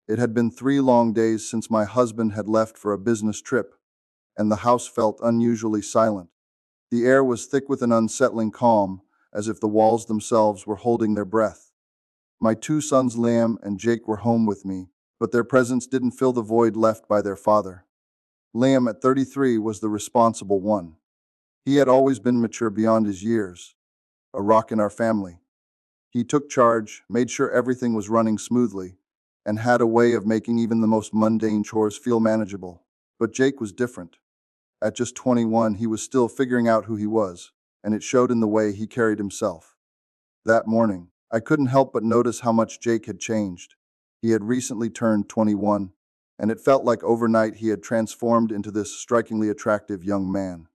It had been 3 long days since my husband had left for a business trip, and the house felt unusually silent. The air was thick with an unsettling calm, as if the walls themselves were holding their breath. My 2 sons, Liam and Jake, were home with me, but their presence didn't fill the void left by their father. Liam, at 33, was the responsible one. He had always been mature beyond his years, a rock in our family. He took charge, made sure everything was running smoothly, and had a way of making even the most mundane chores feel manageable. But Jake was different. At just 21, he was still figuring out who he was, and it showed in the way he carried himself. That morning, I couldn't help but notice how much Jake had changed. He had recently turned 21, and it felt like overnight he had transformed into this strikingly attractive young man.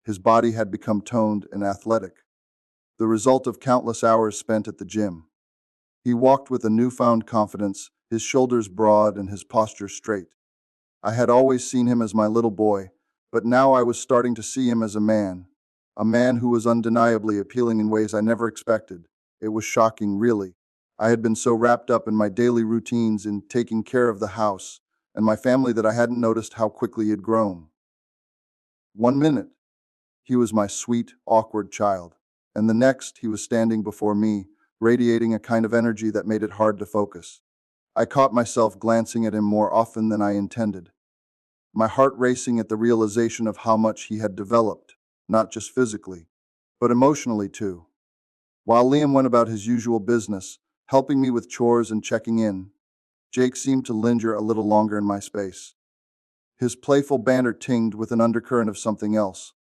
His body had become toned and athletic, the result of countless hours spent at the gym. He walked with a newfound confidence, his shoulders broad and his posture straight. I had always seen him as my little boy, but now I was starting to see him as a man who was undeniably appealing in ways I never expected. It was shocking, really. I had been so wrapped up in my daily routines, in taking care of the house and my family, that I hadn't noticed how quickly he had grown. 1 minute, he was my sweet, awkward child, and the next, he was standing before me, radiating a kind of energy that made it hard to focus. I caught myself glancing at him more often than I intended, my heart racing at the realization of how much he had developed, not just physically, but emotionally too. While Liam went about his usual business, helping me with chores and checking in, Jake seemed to linger a little longer in my space. His playful banter tinged with an undercurrent of something else,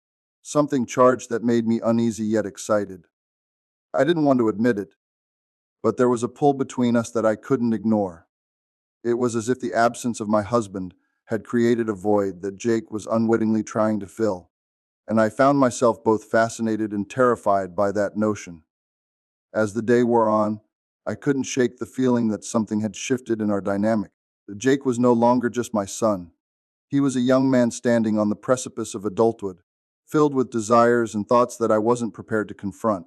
something charged that made me uneasy yet excited. I didn't want to admit it, but there was a pull between us that I couldn't ignore. It was as if the absence of my husband had created a void that Jake was unwittingly trying to fill, and I found myself both fascinated and terrified by that notion. As the day wore on, I couldn't shake the feeling that something had shifted in our dynamic. Jake was no longer just my son. He was a young man standing on the precipice of adulthood, filled with desires and thoughts that I wasn't prepared to confront.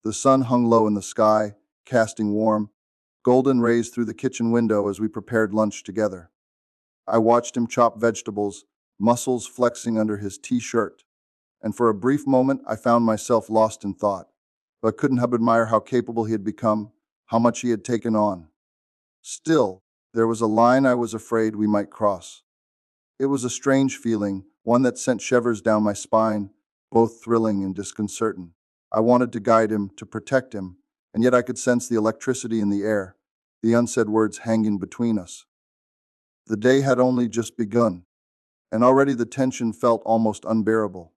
The sun hung low in the sky, casting warm, golden rays through the kitchen window as we prepared lunch together. I watched him chop vegetables, muscles flexing under his t-shirt, and for a brief moment I found myself lost in thought, but couldn't help admire how capable he had become, how much he had taken on. Still, there was a line I was afraid we might cross. It was a strange feeling, one that sent shivers down my spine, both thrilling and disconcerting. I wanted to guide him, to protect him, and yet I could sense the electricity in the air, the unsaid words hanging between us. The day had only just begun, and already the tension felt almost unbearable.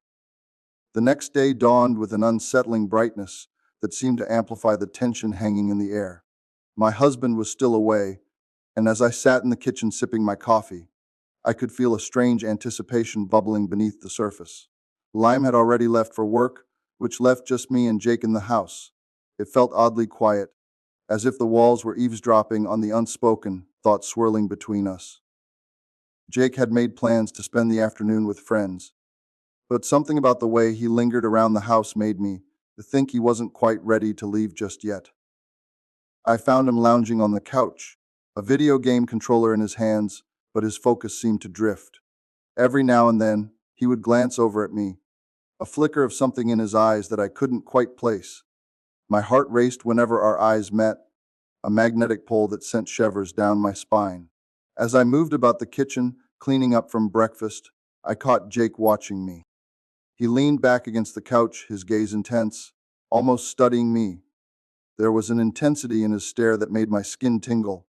The next day dawned with an unsettling brightness that seemed to amplify the tension hanging in the air. My husband was still away, and as I sat in the kitchen sipping my coffee, I could feel a strange anticipation bubbling beneath the surface. Lime had already left for work, which left just me and Jake in the house. It felt oddly quiet, as if the walls were eavesdropping on the unspoken thoughts swirling between us. Jake had made plans to spend the afternoon with friends, but something about the way he lingered around the house made me think he wasn't quite ready to leave just yet. I found him lounging on the couch, a video game controller in his hands, but his focus seemed to drift. Every now and then, he would glance over at me, a flicker of something in his eyes that I couldn't quite place. My heart raced whenever our eyes met, a magnetic pull that sent shivers down my spine. As I moved about the kitchen, cleaning up from breakfast, I caught Jake watching me. He leaned back against the couch, his gaze intense, almost studying me. There was an intensity in his stare that made my skin tingle,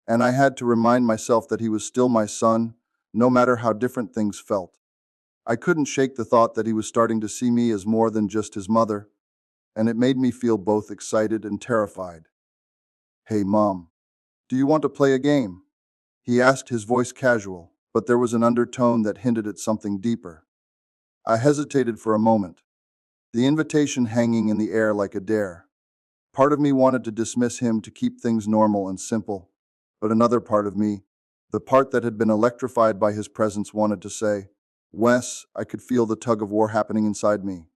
and I had to remind myself that he was still my son, no matter how different things felt. I couldn't shake the thought that he was starting to see me as more than just his mother, and it made me feel both excited and terrified. "Hey, Mom, do you want to play a game?" He asked, his voice casual, but there was an undertone that hinted at something deeper. I hesitated for a moment, the invitation hanging in the air like a dare. Part of me wanted to dismiss him, to keep things normal and simple, but another part of me, the part that had been electrified by his presence, wanted to say, "Wes." I could feel the tug of war happening inside me.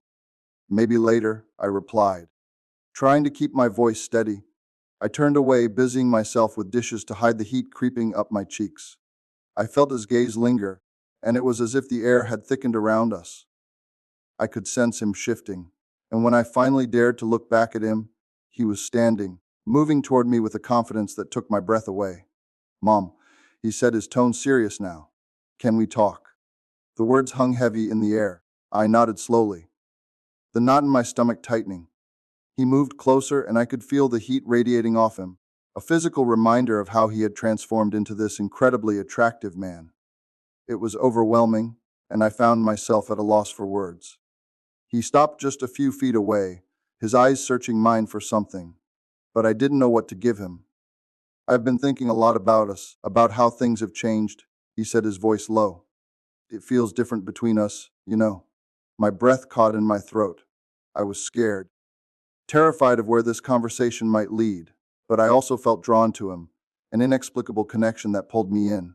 "Maybe later," I replied, trying to keep my voice steady. I turned away, busying myself with dishes to hide the heat creeping up my cheeks. I felt his gaze linger, and it was as if the air had thickened around us. I could sense him shifting, and when I finally dared to look back at him, he was standing, moving toward me with a confidence that took my breath away. Mom, he said, his tone serious now. Can we talk? The words hung heavy in the air. I nodded slowly, the knot in my stomach tightening. He moved closer, and I could feel the heat radiating off him, a physical reminder of how he had transformed into this incredibly attractive man. It was overwhelming, and I found myself at a loss for words. He stopped just a few feet away, his eyes searching mine for something, but I didn't know what to give him. I've been thinking a lot about us, about how things have changed, he said, his voice low. It feels different between us, you know. My breath caught in my throat. I was scared, terrified of where this conversation might lead, but I also felt drawn to him, an inexplicable connection that pulled me in.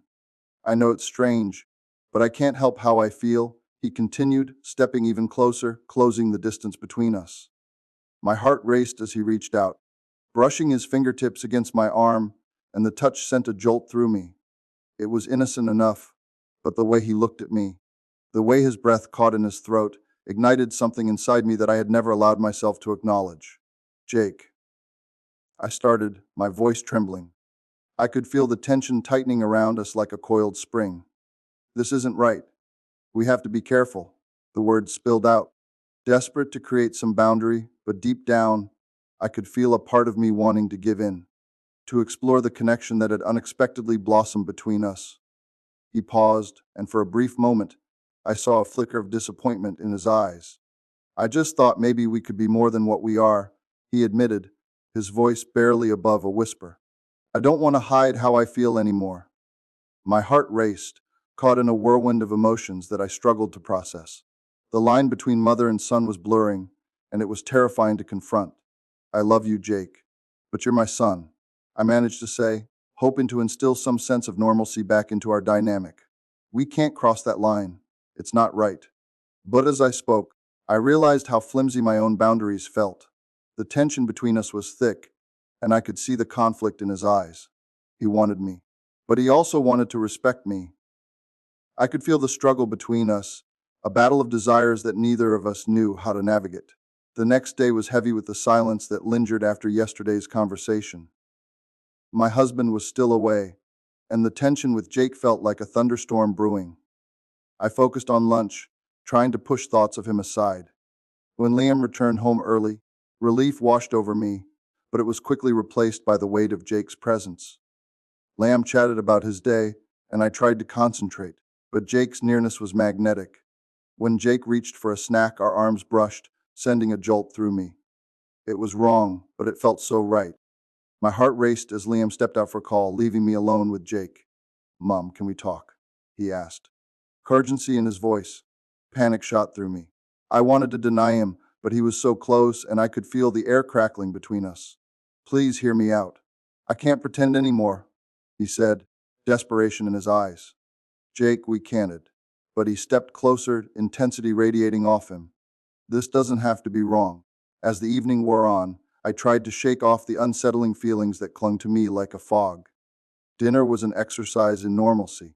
I know it's strange, but I can't help how I feel, he continued, stepping even closer, closing the distance between us. My heart raced as he reached out, brushing his fingertips against my arm, and the touch sent a jolt through me. It was innocent enough, but the way he looked at me, the way his breath caught in his throat, ignited something inside me that I had never allowed myself to acknowledge. Jake. I started, my voice trembling. I could feel the tension tightening around us like a coiled spring. This isn't right. We have to be careful. The words spilled out, desperate to create some boundary, but deep down, I could feel a part of me wanting to give in, to explore the connection that had unexpectedly blossomed between us. He paused, and for a brief moment, I saw a flicker of disappointment in his eyes. I just thought maybe we could be more than what we are, he admitted, his voice barely above a whisper. I don't want to hide how I feel anymore. My heart raced, caught in a whirlwind of emotions that I struggled to process. The line between mother and son was blurring, and it was terrifying to confront. I love you, Jake, but you're my son, I managed to say, hoping to instill some sense of normalcy back into our dynamic. We can't cross that line. It's not right. But as I spoke, I realized how flimsy my own boundaries felt. The tension between us was thick, and I could see the conflict in his eyes. He wanted me, but he also wanted to respect me. I could feel the struggle between us, a battle of desires that neither of us knew how to navigate. The next day was heavy with the silence that lingered after yesterday's conversation. My husband was still away, and the tension with Jake felt like a thunderstorm brewing. I focused on lunch, trying to push thoughts of him aside. When Liam returned home early, relief washed over me, but it was quickly replaced by the weight of Jake's presence. Liam chatted about his day, and I tried to concentrate, but Jake's nearness was magnetic. When Jake reached for a snack, our arms brushed, sending a jolt through me. It was wrong, but it felt so right. My heart raced as Liam stepped out for a call, leaving me alone with Jake. Mom, can we talk? He asked. Urgency in his voice. Panic shot through me. I wanted to deny him, but he was so close and I could feel the air crackling between us. Please hear me out. I can't pretend anymore, he said, desperation in his eyes. Jake, we canted. But he stepped closer, intensity radiating off him. This doesn't have to be wrong. As the evening wore on, I tried to shake off the unsettling feelings that clung to me like a fog. Dinner was an exercise in normalcy.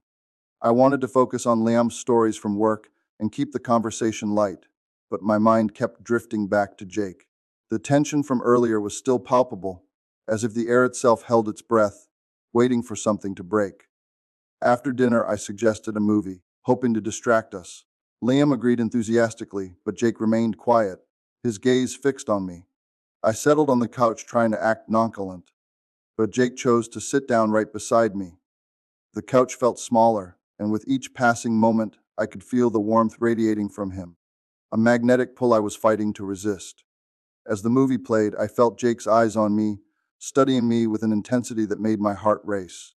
I wanted to focus on Liam's stories from work and keep the conversation light, but my mind kept drifting back to Jake. The tension from earlier was still palpable, as if the air itself held its breath, waiting for something to break. After dinner, I suggested a movie, hoping to distract us. Liam agreed enthusiastically, but Jake remained quiet, his gaze fixed on me. I settled on the couch trying to act nonchalant, but Jake chose to sit down right beside me. The couch felt smaller, and with each passing moment, I could feel the warmth radiating from him, a magnetic pull I was fighting to resist. As the movie played, I felt Jake's eyes on me, studying me with an intensity that made my heart race.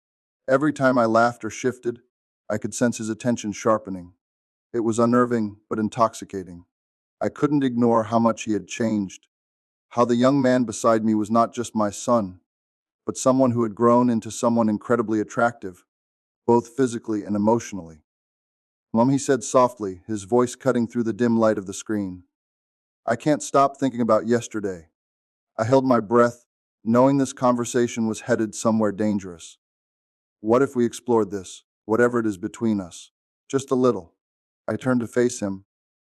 Every time I laughed or shifted, I could sense his attention sharpening. It was unnerving, but intoxicating. I couldn't ignore how much he had changed, how the young man beside me was not just my son, but someone who had grown into someone incredibly attractive, both physically and emotionally. Mom, he said softly, his voice cutting through the dim light of the screen. I can't stop thinking about yesterday. I held my breath, knowing this conversation was headed somewhere dangerous. What if we explored this, whatever it is between us? Just a little. I turned to face him,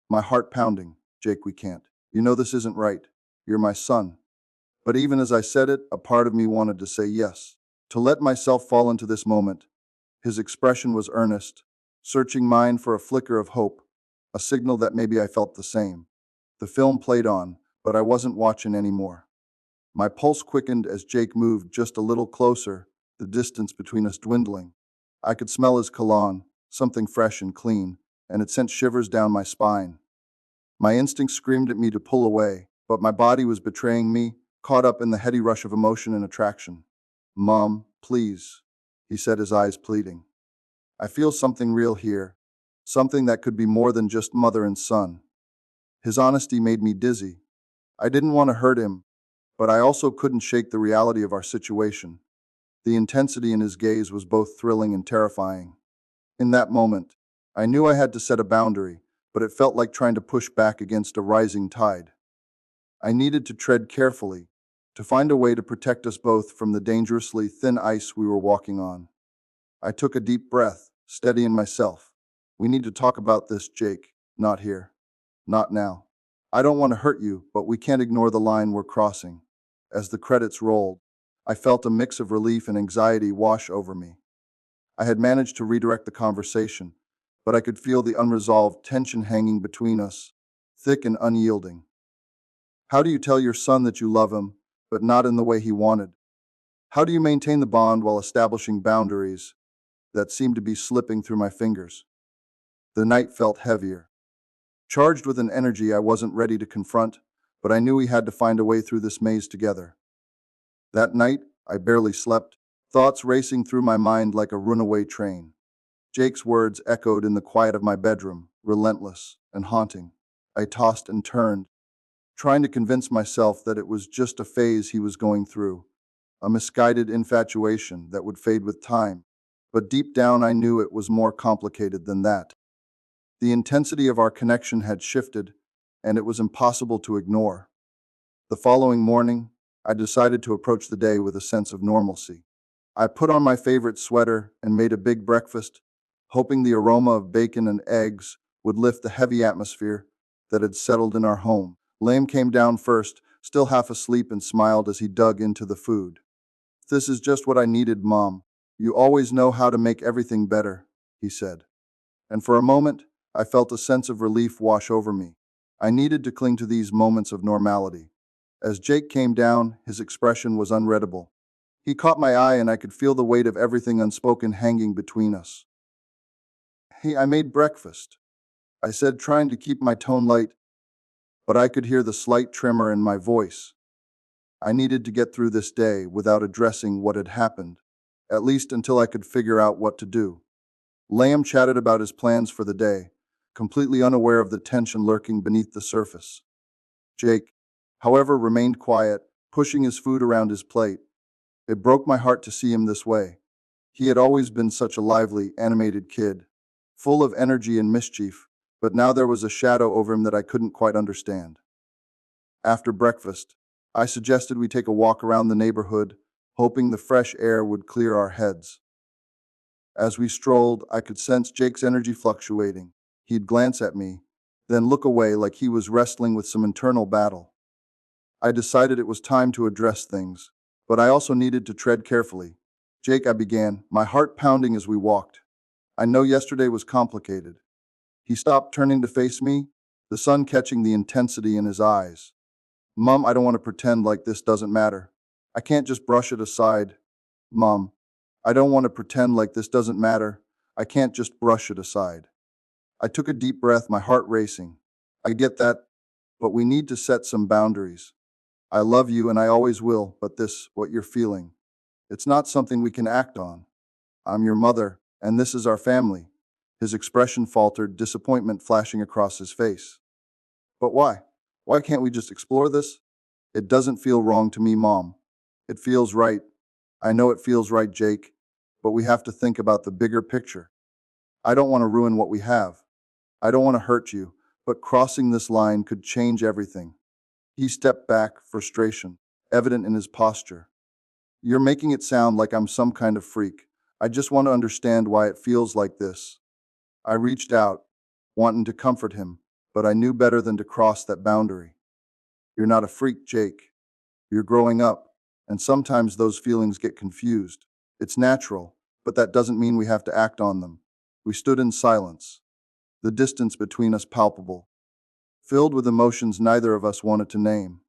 my heart pounding. Jake, we can't. You know this isn't right. You're my son. But even as I said it, a part of me wanted to say yes, to let myself fall into this moment. His expression was earnest, searching mine for a flicker of hope, a signal that maybe I felt the same. The film played on, but I wasn't watching anymore. My pulse quickened as Jake moved just a little closer, the distance between us dwindling. I could smell his cologne, something fresh and clean, and it sent shivers down my spine. My instinct screamed at me to pull away, but my body was betraying me, caught up in the heady rush of emotion and attraction. Mom, please, he said, his eyes pleading. I feel something real here, something that could be more than just mother and son. His honesty made me dizzy. I didn't want to hurt him, but I also couldn't shake the reality of our situation. The intensity in his gaze was both thrilling and terrifying. In that moment, I knew I had to set a boundary, but it felt like trying to push back against a rising tide. I needed to tread carefully, to find a way to protect us both from the dangerously thin ice we were walking on. I took a deep breath, steadying myself. We need to talk about this, Jake. Not here. Not now. I don't want to hurt you, but we can't ignore the line we're crossing. As the credits rolled, I felt a mix of relief and anxiety wash over me. I had managed to redirect the conversation, but I could feel the unresolved tension hanging between us, thick and unyielding. How do you tell your son that you love him, but not in the way he wanted? How do you maintain the bond while establishing boundaries that seemed to be slipping through my fingers? The night felt heavier, charged with an energy I wasn't ready to confront, but I knew we had to find a way through this maze together. That night, I barely slept, thoughts racing through my mind like a runaway train. Jake's words echoed in the quiet of my bedroom, relentless and haunting. I tossed and turned, trying to convince myself that it was just a phase he was going through, a misguided infatuation that would fade with time. But deep down, I knew it was more complicated than that. The intensity of our connection had shifted, and it was impossible to ignore. The following morning, I decided to approach the day with a sense of normalcy. I put on my favorite sweater and made a big breakfast, hoping the aroma of bacon and eggs would lift the heavy atmosphere that had settled in our home. Liam came down first, still half asleep, and smiled as he dug into the food. This is just what I needed, Mom. You always know how to make everything better, he said. And for a moment, I felt a sense of relief wash over me. I needed to cling to these moments of normality. As Jake came down, his expression was unreadable. He caught my eye and I could feel the weight of everything unspoken hanging between us. Hey, I made breakfast, I said, trying to keep my tone light, but I could hear the slight tremor in my voice. I needed to get through this day without addressing what had happened, at least until I could figure out what to do. Liam chatted about his plans for the day, completely unaware of the tension lurking beneath the surface. Jake, however, remained quiet, pushing his food around his plate. It broke my heart to see him this way. He had always been such a lively, animated kid, full of energy and mischief, but now there was a shadow over him that I couldn't quite understand. After breakfast, I suggested we take a walk around the neighborhood, hoping the fresh air would clear our heads. As we strolled, I could sense Jake's energy fluctuating. He'd glance at me, then look away like he was wrestling with some internal battle. I decided it was time to address things, but I also needed to tread carefully. Jake, I began, my heart pounding as we walked. I know yesterday was complicated. He stopped, turning to face me, the sun catching the intensity in his eyes. Mom, I don't want to pretend like this doesn't matter. I can't just brush it aside. Mom, I don't want to pretend like this doesn't matter. I can't just brush it aside. I took a deep breath, my heart racing. I get that, but we need to set some boundaries. I love you and I always will, but this, what you're feeling, it's not something we can act on. I'm your mother, and this is our family. His expression faltered, disappointment flashing across his face. But why? Why can't we just explore this? It doesn't feel wrong to me, Mom. It feels right. I know it feels right, Jake, but we have to think about the bigger picture. I don't want to ruin what we have. I don't want to hurt you, but crossing this line could change everything. He stepped back, frustration evident in his posture. You're making it sound like I'm some kind of freak. I just want to understand why it feels like this. I reached out, wanting to comfort him, but I knew better than to cross that boundary. You're not a freak, Jake. You're growing up, and sometimes those feelings get confused. It's natural, but that doesn't mean we have to act on them. We stood in silence, the distance between us palpable, filled with emotions neither of us wanted to name.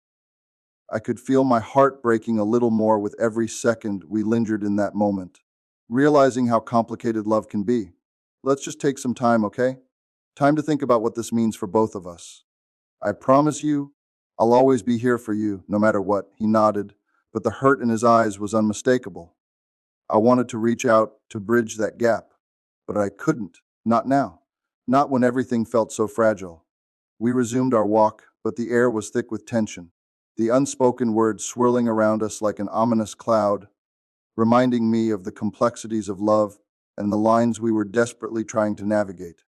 I could feel my heart breaking a little more with every second we lingered in that moment, realizing how complicated love can be. Let's just take some time, okay? Time to think about what this means for both of us. I promise you, I'll always be here for you, no matter what. He nodded, but the hurt in his eyes was unmistakable. I wanted to reach out to bridge that gap, but I couldn't. Not now. Not when everything felt so fragile. We resumed our walk, but the air was thick with tension, the unspoken words swirling around us like an ominous cloud, reminding me of the complexities of love and the lines we were desperately trying to navigate.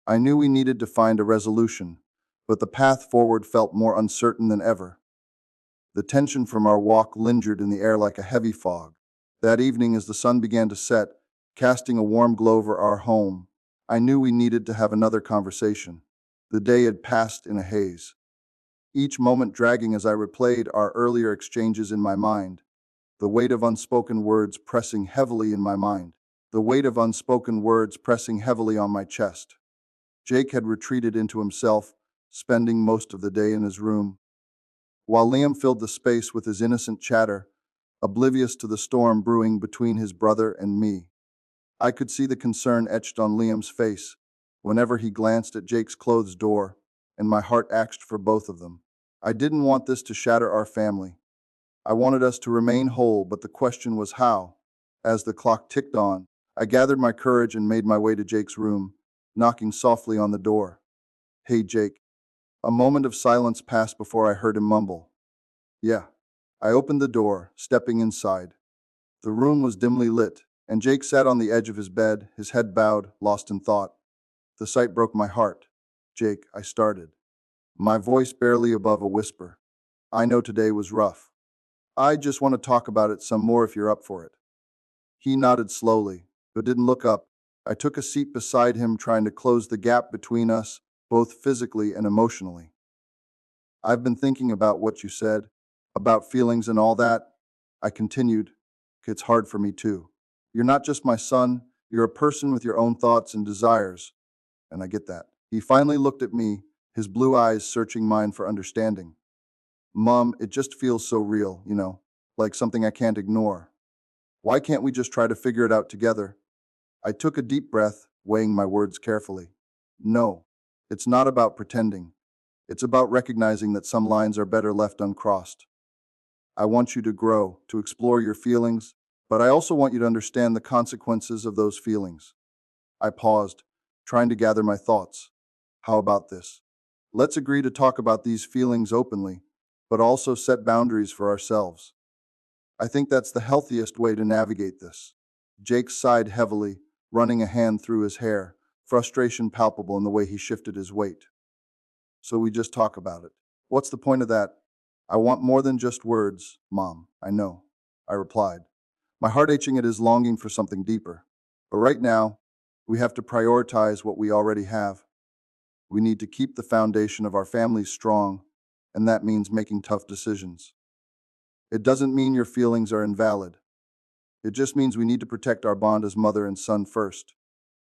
I knew we needed to find a resolution, but the path forward felt more uncertain than ever. The tension from our walk lingered in the air like a heavy fog. That evening, as the sun began to set, casting a warm glow over our home, I knew we needed to have another conversation. The day had passed in a haze, each moment dragging as I replayed our earlier exchanges in my mind, the weight of unspoken words pressing heavily in my mind, the weight of unspoken words pressing heavily on my chest. Jake had retreated into himself, spending most of the day in his room, while Liam filled the space with his innocent chatter, oblivious to the storm brewing between his brother and me. I could see the concern etched on Liam's face whenever he glanced at Jake's closed door, and my heart ached for both of them. I didn't want this to shatter our family. I wanted us to remain whole, but the question was how. As the clock ticked on, I gathered my courage and made my way to Jake's room, knocking softly on the door. "Hey, Jake." A moment of silence passed before I heard him mumble, "Yeah." I opened the door, stepping inside. The room was dimly lit, and Jake sat on the edge of his bed, his head bowed, lost in thought. The sight broke my heart. "Jake," I started, my voice barely above a whisper. "I know today was rough. I just want to talk about it some more if you're up for it." He nodded slowly, but didn't look up. I took a seat beside him, trying to close the gap between us, both physically and emotionally. "I've been thinking about what you said, about feelings and all that," I continued. "It's hard for me too. You're not just my son, you're a person with your own thoughts and desires, and I get that." He finally looked at me, his blue eyes searching mine for understanding. "Mom, it just feels so real, like something I can't ignore. Why can't we just try to figure it out together?" I took a deep breath, weighing my words carefully. "No, it's not about pretending. It's about recognizing that some lines are better left uncrossed. I want you to grow, to explore your feelings, but I also want you to understand the consequences of those feelings." I paused, trying to gather my thoughts. "How about this? Let's agree to talk about these feelings openly, but also set boundaries for ourselves. I think that's the healthiest way to navigate this." Jake sighed heavily, running a hand through his hair, frustration palpable in the way he shifted his weight. "So we just talk about it. What's the point of that?" "I want more than just words, Mom, I know," I replied, my heart aching at his longing for something deeper. "But right now, we have to prioritize what we already have. We need to keep the foundation of our family strong, and that means making tough decisions. It doesn't mean your feelings are invalid. It just means we need to protect our bond as mother and son first."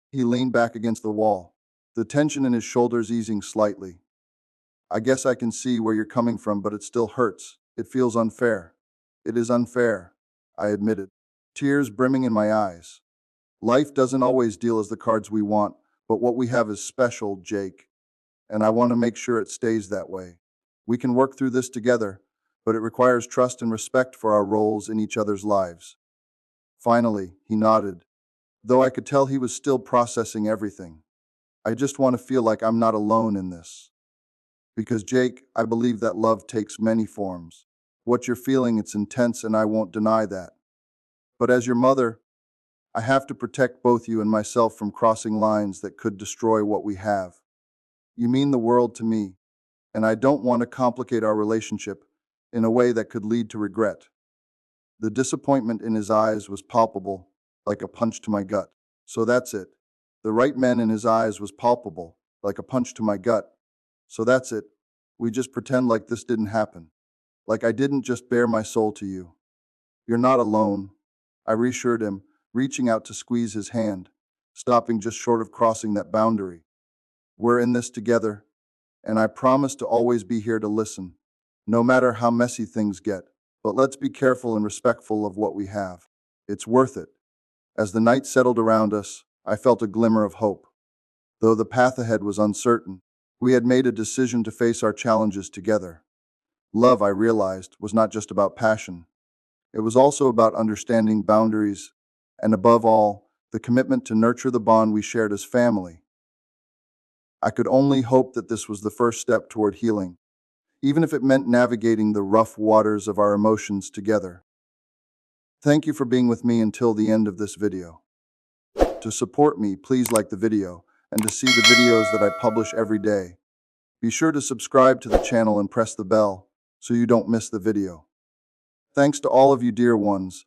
He leaned back against the wall, the tension in his shoulders easing slightly. "I guess I can see where you're coming from, but it still hurts. It feels unfair." "It is unfair," I admitted, tears brimming in my eyes. "Life doesn't always deal us the cards we want, but what we have is special, Jake, and I want to make sure it stays that way. We can work through this together, but it requires trust and respect for our roles in each other's lives." Finally, he nodded, though I could tell he was still processing everything. "I just want to feel like I'm not alone in this. Because, Jake, I believe that love takes many forms. What you're feeling, it's intense, and I won't deny that. But as your mother, I have to protect both you and myself from crossing lines that could destroy what we have. You mean the world to me, and I don't want to complicate our relationship in a way that could lead to regret. The disappointment in his eyes was palpable, like a punch to my gut. So that's it. The right man in his eyes was palpable, like a punch to my gut. So that's it. We just pretend like this didn't happen. Like I didn't just bare my soul to you. You're not alone. I reassured him, reaching out to squeeze his hand, stopping just short of crossing that boundary. We're in this together, and I promise to always be here to listen, no matter how messy things get. But let's be careful and respectful of what we have. It's worth it. As the night settled around us, I felt a glimmer of hope. Though the path ahead was uncertain, we had made a decision to face our challenges together. Love, I realized, was not just about passion. It was also about understanding boundaries, and above all, the commitment to nurture the bond we shared as family. I could only hope that this was the first step toward healing, even if it meant navigating the rough waters of our emotions together. Thank you for being with me until the end of this video. To support me, please like the video, and to see the videos that I publish every day, be sure to subscribe to the channel and press the bell so you don't miss the video. Thanks to all of you dear ones.